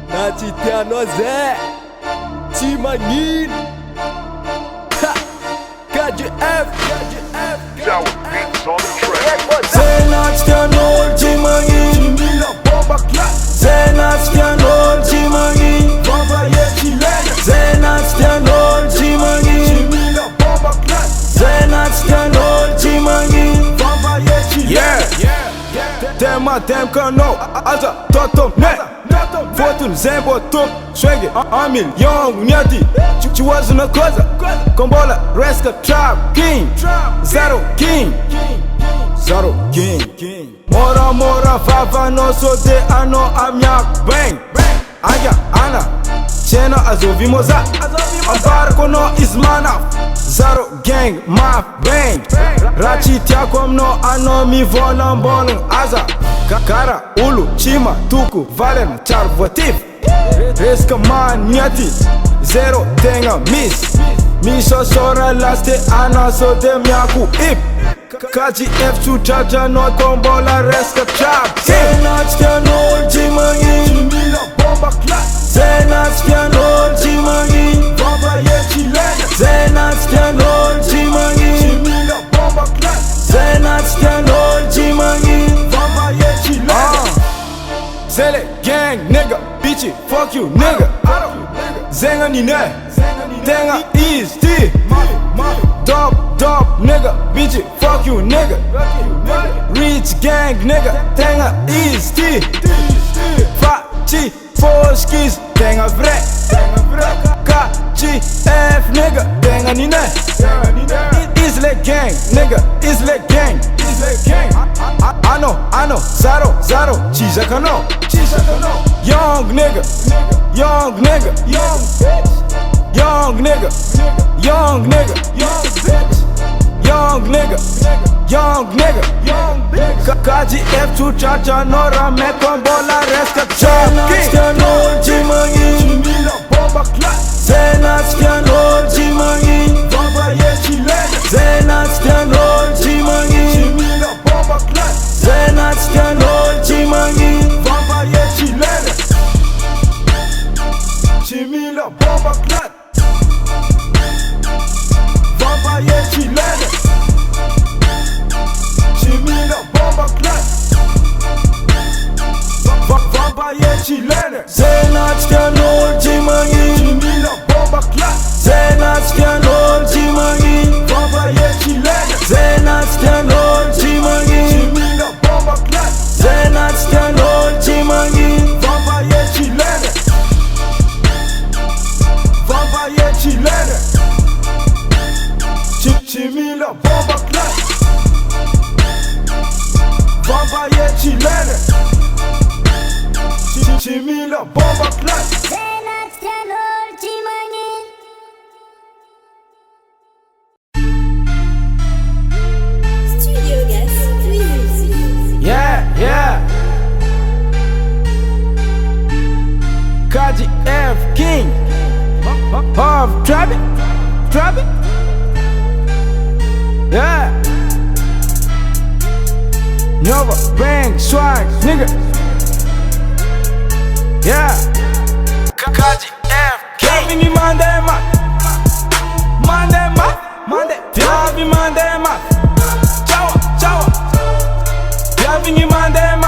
Na tsy tianao zay tsy magnino. KGF Zay na tsy tian'olo tsy magnino. Zay na tsy tian'olo tsy magnino. Zay na tsy tian'olo tsy magnino. Zay na tsy tian'olo tsy magnino. Tema kanao aza totom ne Fotony zay mbo top swenge 1 million gniati. Tsy oazona koza kombola resaka trap king. Zero king Mora vavanao sode anao amiako bang. Anga ana tena azovi moza ambarako anao izy manaf. Zero gang maf bang. Raha tsy tiako aminao anao mivolambolagna aza kara olo tsy matoko valena tsara voatify. Resaka maniaty zero tegna misôsôra laste ana sode miako ip. KGF tsotratra anao kombola resaka trap. Zay na tsy tian'olo tsy magnino. Zay na tsy tian'olo tsy magnino. Zay na tsy tian'olo tsy magnino. Zay na tsy tian'olo tsy magnino. Zay le gang nigga, bitchy, fuck you nigga. Zenga nine, tenga easy T. Dope nigga, bitchy, fuck you nigga. Rich gang nigga, tenga easy T. Faci, foskis, tenga vrek. KGF nigga, tenga nine. Isle gang nigga, isle gang. Ano, zaro, chizakano. Young nigga, young nigga, young nigga, young nigga, young nigga, young nigga. KGF tsotratra anao raha me kombola resaka trap. Zay na tsy tian'olo tsy magnino. Zay na tsy tian'olo tsy magnino. Zay na tsy tian'olo tsy magnino. Zay na tsy tian'olo tsy magnino. Chimila bomba clat. Vampire chilene. Chimila bomba clat. Vampire chilene. Zay na tsy tian'olo tsy magnino. Chimila bomba clat. Zay na tsy tian'olo tsy magnino. Vampire chilene. Zay na tsy tian'olo tsy magnino. Chimila bomba clat. Zay na tsy tian'olo tsy magnino. Vampire chilene. Vampire chilene. Chimila bomba clat. Vampire chilene. Chimila bomba clat. Zay na tsy tian'olo tsy magnino. Studio Gas, Yeah. KGF king of trap it. Yeah. Nova bang swag nigga. Yeah. KGF king. Vieni mandema. Vieni mandema. Ciao. Vieni mandema.